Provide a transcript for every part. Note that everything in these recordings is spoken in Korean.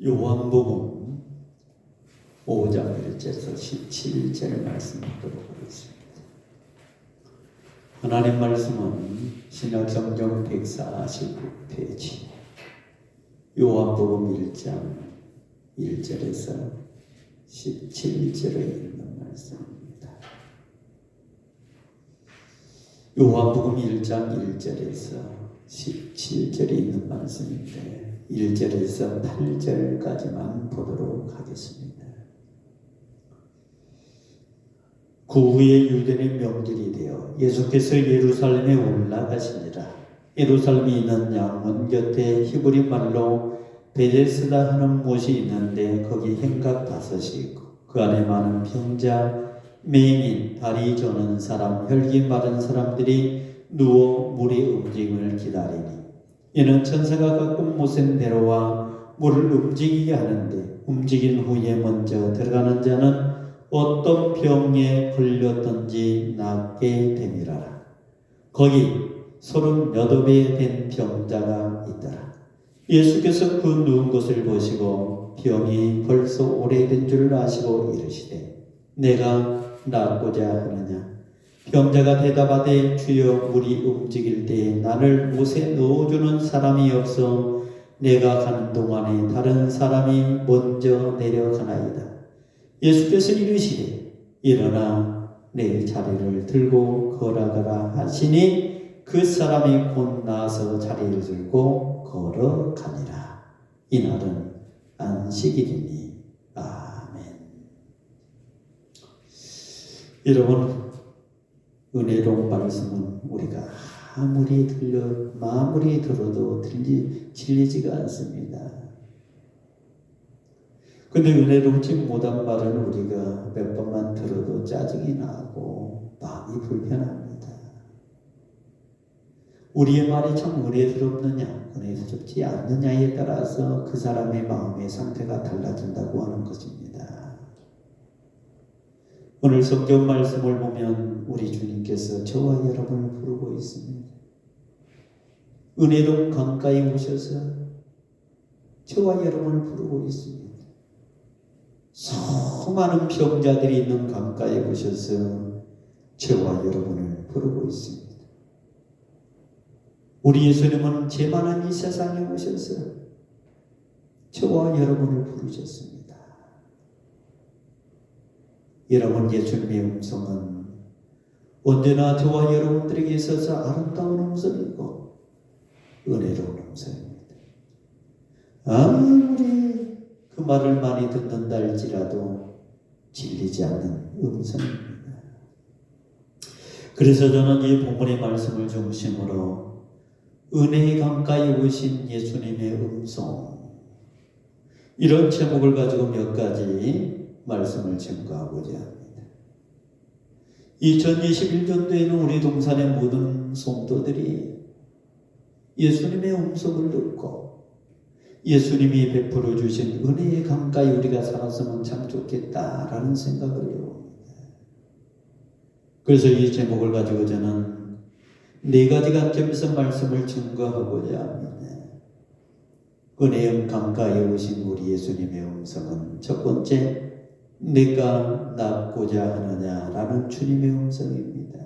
요한복음 5장 1절에서 17절 말씀 보도록 하겠습니다. 하나님 말씀은 신약성경 149페이지 요한복음 1장 1절에서 17절에 있는 말씀입니다. 요한복음 1장 1절에서 17절에 있는 말씀인데 1절에서 8절까지만 보도록 하겠습니다. 그 후에 유대인의 명절이 되어 예수께서 예루살렘에 올라가시니라. 예루살렘에 있는 양문 곁에 히브리 말로 베데스다 하는 못이 있는데 거기 행각 5이 있고 그 안에 많은 병자, 맹인, 다리 저는 사람, 혈기 마른 사람들이 누워 물이 움직임을 기다리니 이는 천사가 가끔 못에 내려와 물을 움직이게 하는데 움직인 후에 먼저 들어가는 자는 어떤 병에 걸렸든지 낫게 됨이라. 거기 38에 된 병자가 있더라. 예수께서 그 누운 것을 보시고 병이 벌써 오래된 줄 아시고 이르시되 내가 낫고자 하느냐. 병자가 대답하되 주여 물이 움직일 때에 나를 못에 넣어주는 사람이 없어 내가 가는 동안에 다른 사람이 먼저 내려가나이다. 예수께서 이르시되 일어나 내 자리를 들고 걸어가라 하시니 그 사람이 곧 나서 자리를 들고 걸어가니라. 이날은 안식일이니. 아멘. 여러분, 은혜로운 말씀은 우리가 아무리 들어도 질리지가 않습니다. 근데 은혜롭지 못한 말은 우리가 몇 번만 들어도 짜증이 나고 마음이 불편합니다. 우리의 말이 참 은혜스럽느냐, 은혜스럽지 않느냐에 따라서 그 사람의 마음의 상태가 달라진다고 하는 것입니다. 오늘 성경 말씀을 보면 우리 주님께서 저와 여러분을 부르고 있습니다. 은혜로운 강가에 오셔서 저와 여러분을 부르고 있습니다. 수많은 병자들이 있는 강가에 오셔서 저와 여러분을 부르고 있습니다. 우리 예수님은 죄 많은 이 세상에 오셔서 저와 여러분을 부르셨습니다. 여러분, 예수님의 음성은 언제나 저와 여러분들에게 있어서 아름다운 음성이고 은혜로운 음성입니다. 아무리 그 말을 많이 듣는다 할지라도 질리지 않는 음성입니다. 그래서 저는 이 본문의 말씀을 중심으로 은혜의 강가에 오신 예수님의 음성, 이런 제목을 가지고 몇 가지 말씀을 증거하고자 합니다. 2021년도에는 우리 동산의 모든 성도들이 예수님의 음성을 듣고 예수님이 베풀어 주신 은혜의 강가에 우리가 살았으면 참 좋겠다라는 생각을 해봅니다. 그래서 이 제목을 가지고 저는 4가지 관점에서 말씀을 증거하고자 합니다. 은혜의 강가에 오신 우리 예수님의 음성은 첫 번째, 내가 낫고자 하느냐라는 주님의 음성입니다.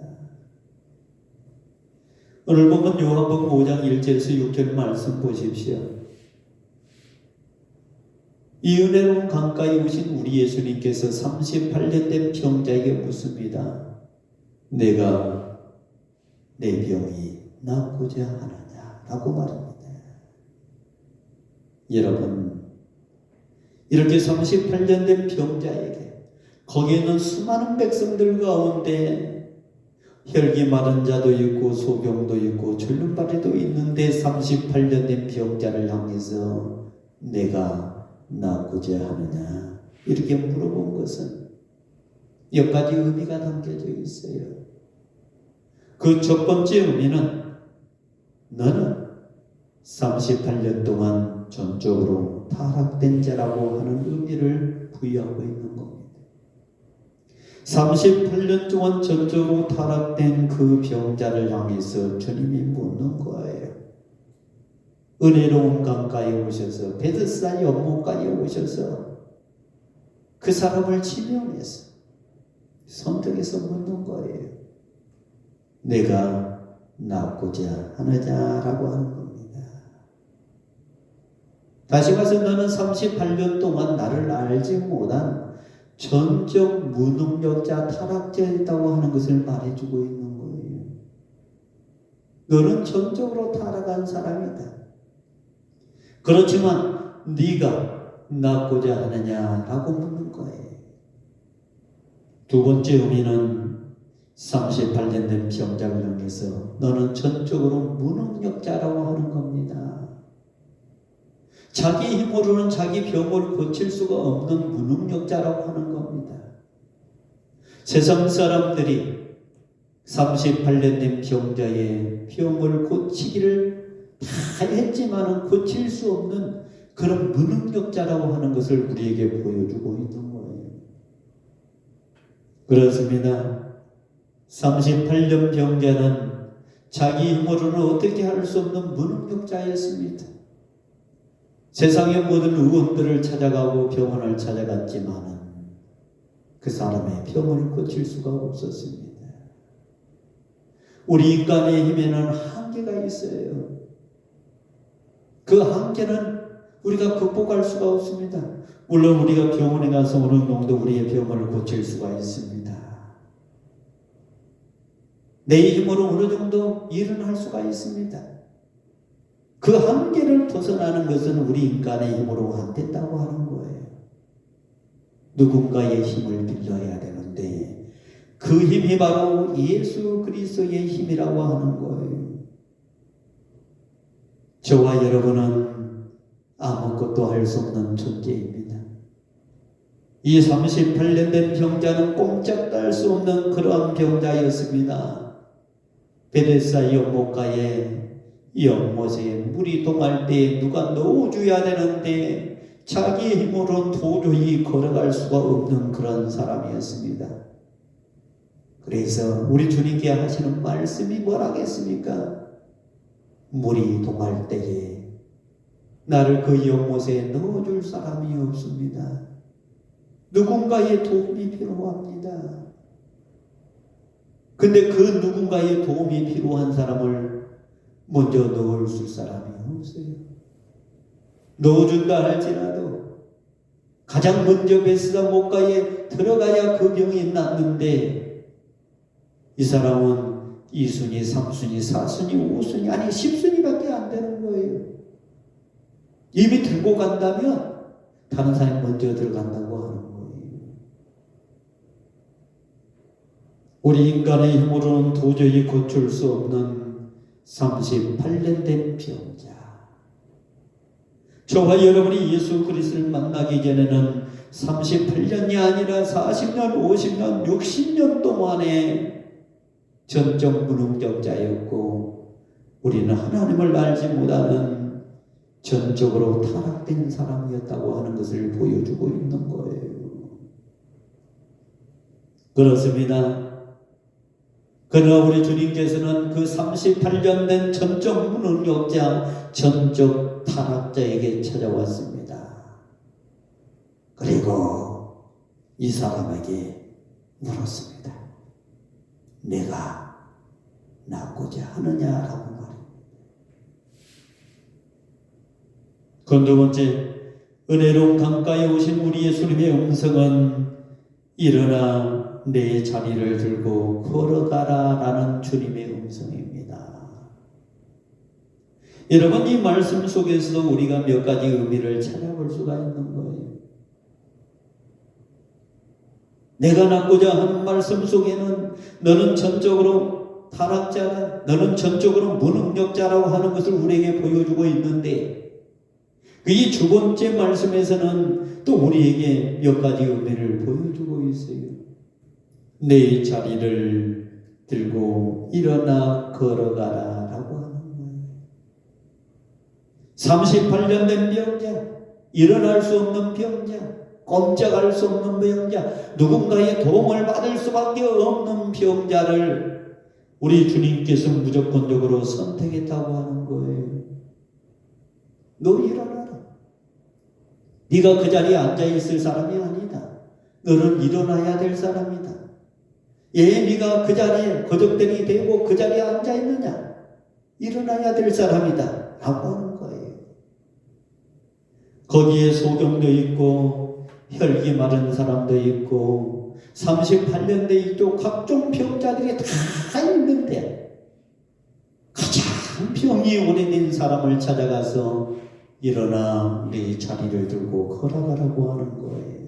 오늘 보면 요한복음 5장 1절에서 6절 말씀 보십시오. 이 은혜로운 강가에 오신 우리 예수님께서 38년 된 병자에게 묻습니다. 내가 내 병이 낫고자 하느냐라고 말합니다. 여러분, 이렇게 38년 된 병자에게 거기에는 수많은 백성들 가운데 혈기 마른 자도 있고 소경도 있고 졸름발이도 있는데 38년 된 병자를 향해서 내가 낫고자 하느냐 이렇게 물어본 것은 몇 가지 의미가 담겨져 있어요. 그 첫 번째 의미는 너는 38년 동안 전적으로 타락된 자라고 하는 의미를 부여하고 있는 겁니다. 38년 동안 전적으로 타락된 그 병자를 향해서 주님이 묻는 거예요. 은혜로운 강가에 오셔서 베드스다 연못가에 오셔서 그 사람을 지명해서 선택해서 묻는 거예요. 내가 낫고자 하느냐라고 하는 겁니다. 다시 말해서 너는 38년 동안 나를 알지 못한 전적 무능력자 타락자였다고 하는 것을 말해주고 있는 거예요. 너는 전적으로 타락한 사람이다. 그렇지만 네가 낫고자 하느냐라고 묻는 거예요. 두 번째 의미는 38년 된 병자를 향해서 너는 전적으로 무능력자라고 하는 겁니다. 자기 힘으로는 자기 병을 고칠 수가 없는 무능력자라고 하는 겁니다. 세상 사람들이 38년 된 병자의 병을 고치기를 다 했지만 고칠 수 없는 그런 무능력자라고 하는 것을 우리에게 보여주고 있는 거예요. 그렇습니다. 38년 병자는 자기 힘으로는 어떻게 할 수 없는 무능력자였습니다. 세상의 모든 의원들을 찾아가고 병원을 찾아갔지만 그 사람의 병을 고칠 수가 없었습니다. 우리 인간의 힘에는 한계가 있어요. 그 한계는 우리가 극복할 수가 없습니다. 물론 우리가 병원에 가서 어느 정도 우리의 병을 고칠 수가 있습니다. 내 힘으로 어느 정도 일은 할 수가 있습니다. 그 한계를 벗어나는 것은 우리 인간의 힘으로 안 된다고 하는 거예요. 누군가의 힘을 빌려야 되는데 그 힘이 바로 예수 그리스도의 힘이라고 하는 거예요. 저와 여러분은 아무것도 할 수 없는 존재입니다. 이 38년 된 병자는 꼼짝도 할 수 없는 그러한 병자였습니다. 베데스다 연못가에 연못에 물이 동할 때 누가 넣어줘야 되는데 자기의 힘으로는 도저히 걸어갈 수가 없는 그런 사람이었습니다. 그래서 우리 주님께 하시는 말씀이 뭐라겠습니까? 물이 동할 때에 나를 그 연못에 넣어줄 사람이 없습니다. 누군가의 도움이 필요합니다. 근데 그 누군가의 도움이 필요한 사람을 먼저 넣어줄 사람이 없어요. 넣어준다 할지라도 가장 먼저 베스다 못가에 들어가야 그 병이 낫는데 이 사람은 2순위, 3순위, 4순위, 5순위 아니 10순위밖에 안 되는 거예요. 이미 들고 간다면 다른 사람이 먼저 들어간다고 하는 거예요. 우리 인간의 힘으로는 도저히 고칠 수 없는 38년 된 병자. 저와 여러분이 예수 그리스도를 만나기 전에는 38년이 아니라 40년, 50년, 60년 동안의 전적 무능력자였고 우리는 하나님을 알지 못하는 전적으로 타락된 사람이었다고 하는 것을 보여주고 있는 거예요. 그렇습니다. 그러나 우리 주님께서는 그 38년 된 전적 무능력자, 전적 타락자에게 찾아왔습니다. 그리고 이 사람에게 물었습니다. 내가 낫고자 하느냐라고 말합니다. 그 두 번째, 은혜로운 강가에 오신 우리 예수님의 음성은 일어나 내 자리를 들고 걸어가라 라는 주님의 음성입니다. 여러분 이 말씀 속에서도 우리가 몇 가지 의미를 찾아볼 수가 있는 거예요. 내가 낫고자 하는 말씀 속에는 너는 전적으로 타락자다, 너는 전적으로 무능력자라고 하는 것을 우리에게 보여주고 있는데 이 두 번째 말씀에서는 또 우리에게 몇 가지 의미를 보여주고 있어요. 내 자리를 들고 일어나 걸어가라 라고 하는 거예요. 38년 된 병자, 일어날 수 없는 병자, 꼼짝할 수 없는 병자, 누군가의 도움을 받을 수밖에 없는 병자를 우리 주님께서 무조건적으로 선택했다고 하는 거예요. 너 일어나라. 네가 그 자리에 앉아있을 사람이 아니다. 너는 일어나야 될 사람이다. 예, 네가 그 자리에 거적들이 되고 그 자리에 앉아있느냐? 일어나야 될 사람이다. 라고 하는 거예요. 거기에 소경도 있고 혈기 마른 사람도 있고 38년대 있고 각종 병자들이 다 있는데 가장 병이 오래된 사람을 찾아가서 일어나 네 자리를 들고 걸어가라고 하는 거예요.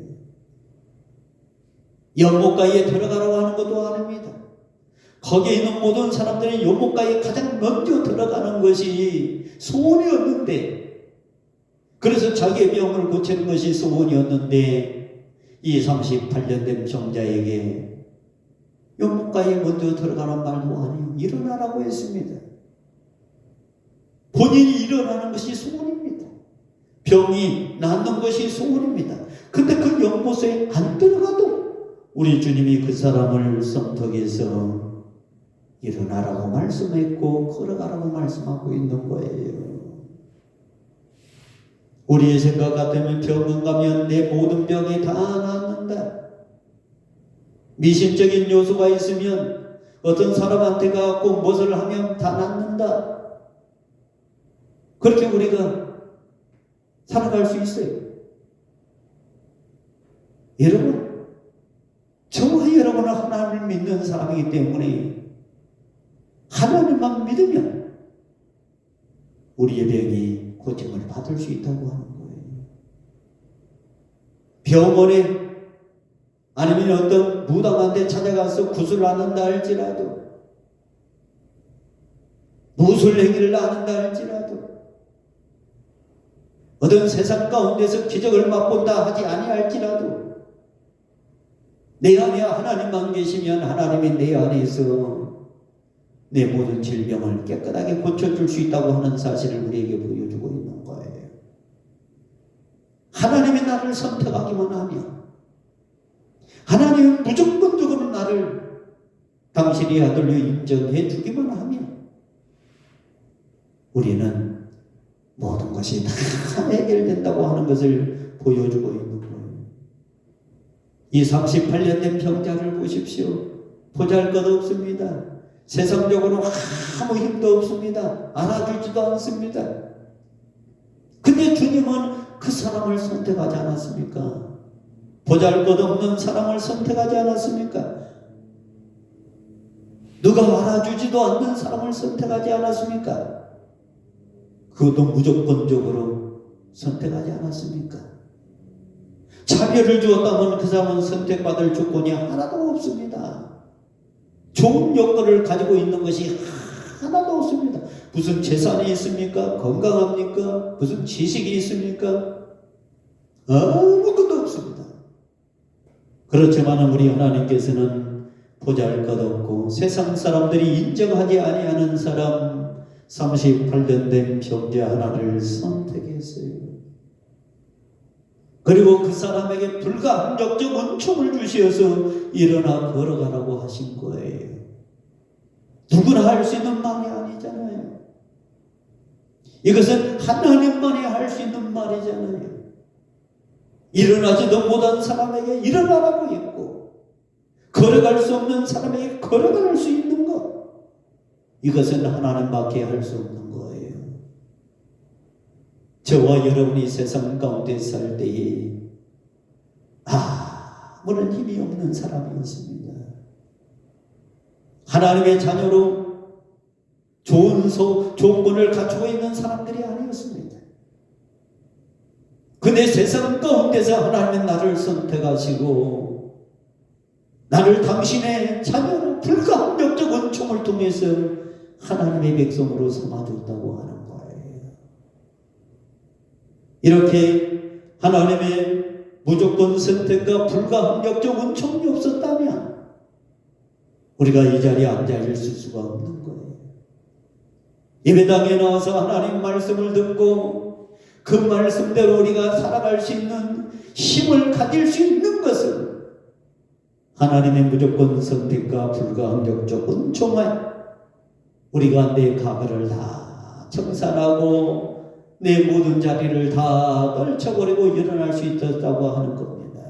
연못가에 들어가라고 하는 것도 아닙니다. 거기에 있는 모든 사람들이 연못가에 가장 먼저 들어가는 것이 소원이었는데, 그래서 자기의 병을 고치는 것이 소원이었는데, 이 38년 된 병자에게 연못가에 먼저 들어가는 말도 아니에요. 일어나라고 했습니다. 본인이 일어나는 것이 소원입니다. 병이 낫는 것이 소원입니다. 근데 그 연못에 안 들어가도 우리 주님이 그 사람을 성덕에서 일어나라고 말씀했고 걸어가라고 말씀하고 있는 거예요. 우리의 생각 같으면 병원 가면 내 모든 병이 다 낫는다. 미신적인 요소가 있으면 어떤 사람한테 가고 무엇을 하면 다 낫는다. 그렇게 우리가 살아갈 수 있어요. 여러분, 저와 여러분은 하나님을 믿는 사람이기 때문에 하나님만 믿으면 우리의 병이 고침을 받을 수 있다고 하는 거예요. 병원에 아니면 어떤 무당한테 찾아가서 구슬을 안는다 할지라도, 무술행위를 안는다 할지라도, 어떤 세상 가운데서 기적을 맛본다 하지 아니할지라도 내 안에 하나님만 계시면 하나님이 내 안에서 내 모든 질병을 깨끗하게 고쳐줄 수 있다고 하는 사실을 우리에게 보여주고 있는 거예요. 하나님이 나를 선택하기만 하면, 하나님은 무조건적으로 나를 당신의 아들로 인정해 주기만 하면 우리는 모든 것이 다 해결된다고 하는 것을 보여주고 있는 거예요. 이 38년 된 병자를 보십시오. 보잘것없습니다. 세상적으로 아무 힘도 없습니다. 알아주지도 않습니다. 근데 주님은 그 사람을 선택하지 않았습니까? 보잘것없는 사람을 선택하지 않았습니까? 누가 알아주지도 않는 사람을 선택하지 않았습니까? 그것도 무조건적으로 선택하지 않았습니까? 자녀를 주었다면 그 사람은 선택받을 조건이 하나도 없습니다. 좋은 여건을 가지고 있는 것이 하나도 없습니다. 무슨 재산이 있습니까? 건강합니까? 무슨 지식이 있습니까? 아무것도 없습니다. 그렇지만 우리 하나님께서는 보잘것없고 세상 사람들이 인정하지 아니하는 사람 38년 된 병자 하나를 선택했어요. 그리고 그 사람에게 불가항력적 은총을 주셔서 일어나 걸어가라고 하신 거예요. 누구나 할 수 있는 말이 아니잖아요. 이것은 하나님만이 할 수 있는 말이잖아요. 일어나지도 못한 사람에게 일어나라고 했고, 걸어갈 수 없는 사람에게 걸어갈 수 있는 것, 이것은 하나님밖에 할 수 없는 거예요. 저와 여러분이 세상 가운데 살 때에 아무런 힘이 없는 사람이었습니다. 하나님의 자녀로 좋은 조건을 갖추고 있는 사람들이 아니었습니다. 근데 세상 가운데서 하나님은 나를 선택하시고 나를 당신의 자녀로 불가항력적 은총을 통해서 하나님의 백성으로 삼아줬다고 하는 거예요. 이렇게 하나님의 무조건 선택과 불가항력적 은총이 없었다면 우리가 이 자리에 앉아있을 수가 없는 거예요. 예배당에 나와서 하나님 말씀을 듣고 그 말씀대로 우리가 살아갈 수 있는 힘을 가질 수 있는 것은 하나님의 무조건 선택과 불가항력적 은총에 우리가 내 과거를 다 청산하고 내 모든 자리를 다 떨쳐버리고 일어날 수 있었다고 하는 겁니다.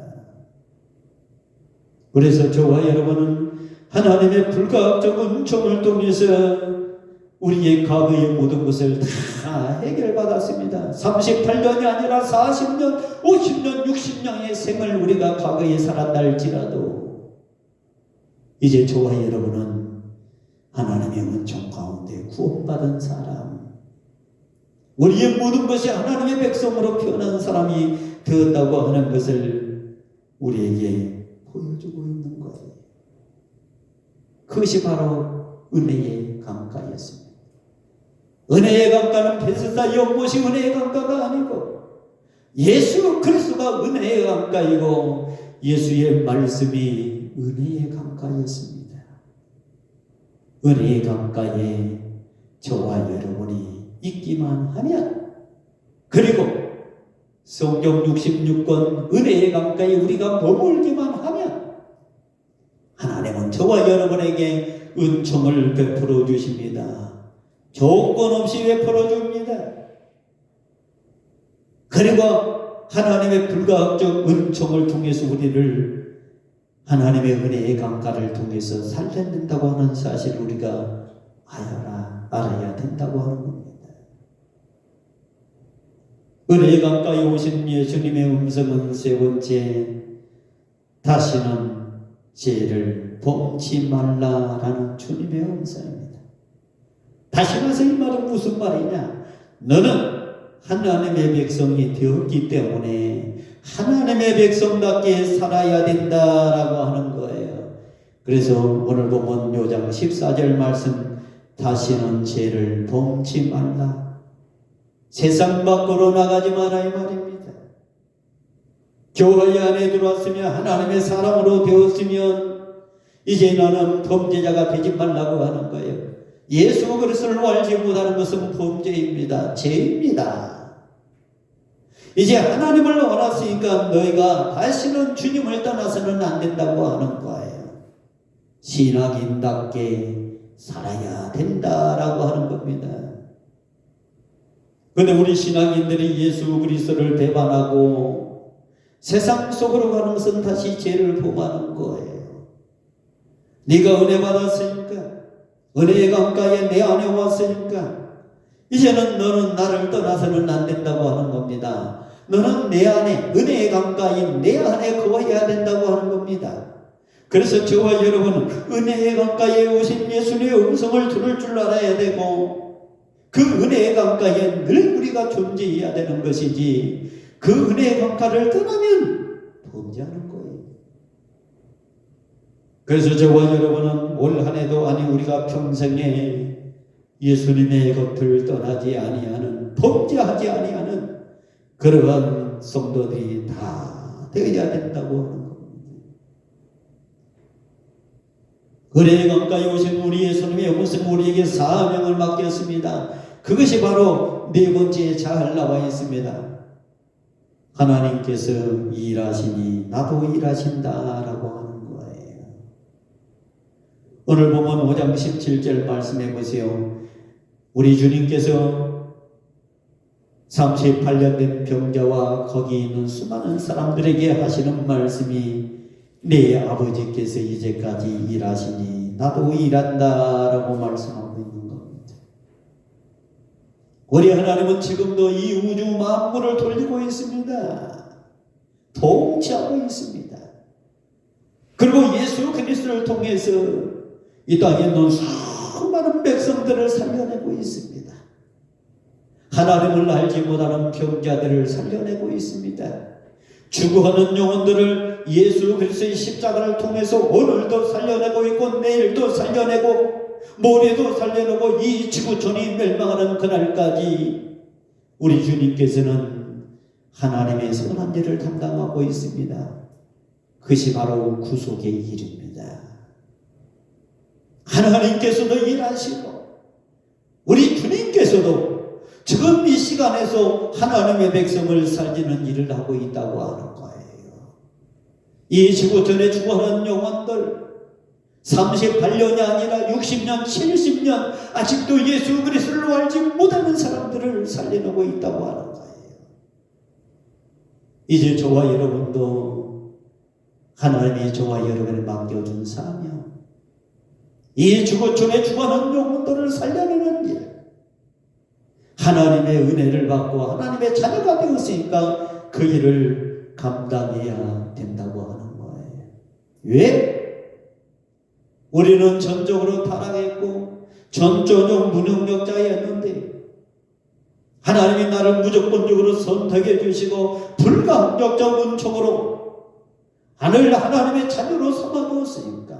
그래서 저와 여러분은 하나님의 불가항적 은총을 통해서 우리의 과거의 모든 것을 다 해결받았습니다. 38년이 아니라 40년, 50년, 60년의 생을 우리가 과거에 살았다 할지라도 이제 저와 여러분은 하나님의 은총 가운데 구원받은 사람, 우리의 모든 것이 하나님의 백성으로 표현한 사람이 되었다고 하는 것을 우리에게 보여주고 있는 거예요. 그것이 바로 은혜의 강가였습니다. 은혜의 강가는 베스다 연못이 은혜의 강가가 아니고 예수 그리스도가 은혜의 강가이고 예수의 말씀이 은혜의 강가였습니다. 은혜의 강가에 저와 여러분이 있기만 하면, 그리고 성경 66권 은혜의 강가에 우리가 머물기만 하면 하나님은 저와 여러분에게 은총을 베풀어 주십니다. 조건 없이 베풀어 줍니다. 그리고 하나님의 불가항적 은총을 통해서 우리를 하나님의 은혜의 강가를 통해서 살려낸다고 하는 사실을 우리가 알아야 된다고 하는 겁니다. 은혜의 강가에 오신 예수님의 음성은 세 번째, 다시는 죄를 범치 말라라는 주님의 음성입니다. 다시 말해서 이 말은 무슨 말이냐? 너는 하나님의 백성이 되었기 때문에 하나님의 백성답게 살아야 된다라고 하는 거예요. 그래서 오늘 보면 요장 14절 말씀, 다시는 죄를 범치 말라. 세상 밖으로 나가지 마라 이 말입니다. 교회 안에 들어왔으면 하나님의 사람으로 되었으면 이제 너는 범죄자가 되지 말라고 하는 거예요. 예수 그리스도를 알지 못하는 것은 범죄입니다. 죄입니다. 이제 하나님을 원했으니까 너희가 다시는 주님을 떠나서는 안 된다고 하는 거예요. 신앙인답게 살아야 된다라고 하는 겁니다. 그런데 우리 신앙인들이 예수 그리스도를 배반하고 세상 속으로 가는 것은 다시 죄를 범하는 거예요. 네가 은혜 받았으니까, 은혜의 강가에 내 안에 왔으니까 이제는 너는 나를 떠나서는 안 된다고 하는 겁니다. 너는 내 안에, 은혜의 강가인 내 안에 거해야 된다고 하는 겁니다. 그래서 저와 여러분은 은혜의 강가에 오신 예수님의 음성을 들을 줄 알아야 되고, 그 은혜의 강가에 늘 우리가 존재해야 되는 것이지, 그 은혜의 강가를 떠나면 범죄하는 거예요. 그래서 저와 여러분은 올 한 해도 아니 우리가 평생에 예수님의 곁을 떠나지 아니하는, 범죄하지 아니하는 그러한 성도들이 다 되어야 된다고 하는 겁니다. 은혜의 강가에 오신 우리 예수님의 음성 우리에게 사명을 맡겼습니다. 그것이 바로 네 번째에 잘 나와 있습니다. 하나님께서 일하시니 나도 일하신다라고 하는 거예요. 오늘 보면 5장 17절 말씀해 보세요. 우리 주님께서 38년 된 병자와 거기 있는 수많은 사람들에게 하시는 말씀이, 내 아버지께서 이제까지 일하시니 나도 일한다라고 말씀하고 있는 겁니다. 우리 하나님은 지금도 이 우주 만물을 돌리고 있습니다. 통치하고 있습니다. 그리고 예수 그리스도를 통해서 이 땅에 있는 수많은 백성들을 살려내고 있습니다. 하나님을 알지 못하는 병자들을 살려내고 있습니다. 죽어가는 영혼들을 예수 그리스도의 십자가를 통해서 오늘도 살려내고 있고, 내일도 살려내고, 모레도 살려내고, 이 지구촌이 멸망하는 그날까지 우리 주님께서는 하나님의 선한 일을 담당하고 있습니다. 그것이 바로 구속의 일입니다. 하나님께서도 일하시고 우리 주님께서도 지금 이 시간에서 하나님의 백성을 살리는 일을 하고 있다고 하는 거예요. 이 지구촌에 죽어가는 영혼들, 38년이 아니라 60년, 70년 아직도 예수 그리스도를 알지 못하는 사람들을 살려내고 있다고 하는 거예요. 이제 저와 여러분도 하나님이 저와 여러분을 맡겨준 사명, 이 주거촌에 죽어가는 영혼들을 살려내는 일, 하나님의 은혜를 받고 하나님의 자녀가 되었으니까 그 일을 감당해야 된다고 하는 거예요. 왜? 우리는 전적으로 타락했고 전적으로 무능력자였는데 하나님이 나를 무조건적으로 선택해 주시고 불가항력적 은총으로 하나님의 자녀로 삼아두었으니까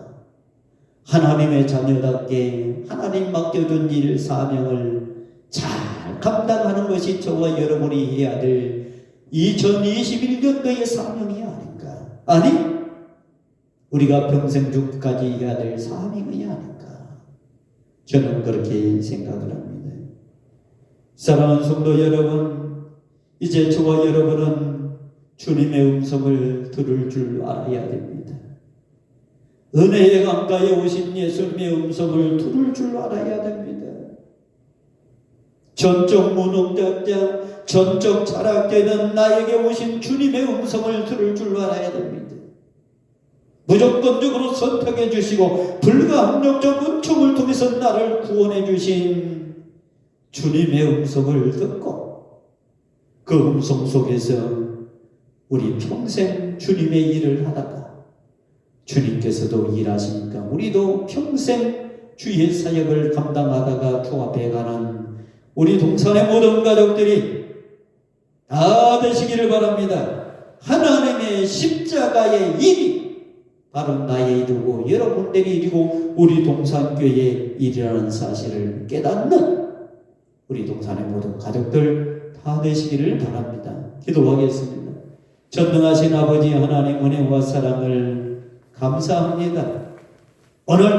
하나님의 자녀답게 하나님 맡겨준 일 사명을 잘 감당하는 것이 저와 여러분이 해야 될 2021년도의 사명이 아닌가. 아니 우리가 평생 죽기까지 해야 될 사명이 아닌가. 저는 그렇게 생각을 합니다. 사랑하는 성도 여러분, 이제 저와 여러분은 주님의 음성을 들을 줄 알아야 됩니다. 은혜의 강가에 오신 예수님의 음성을 들을 줄 알아야 됩니다. 전적 무능력자, 전적 타락되는 나에게 오신 주님의 음성을 들을 줄 알아야 됩니다. 무조건적으로 선택해 주시고 불가항력적 은총을 통해서 나를 구원해 주신 주님의 음성을 듣고 그 음성 속에서 우리 평생 주님의 일을 하다가 주님께서도 일하시니까 우리도 평생 주의 사역을 감당하다가 주 앞에 가는 우리 동산의 모든 가족들이 다 되시기를 바랍니다. 하나님의 십자가의 일이 바로 나의 일이고 여러분들의 일이고 우리 동산교회의 일이라는 사실을 깨닫는 우리 동산의 모든 가족들 다 되시기를 바랍니다. 기도하겠습니다. 전능하신 아버지 하나님 은혜와 사랑을 감사합니다. 오늘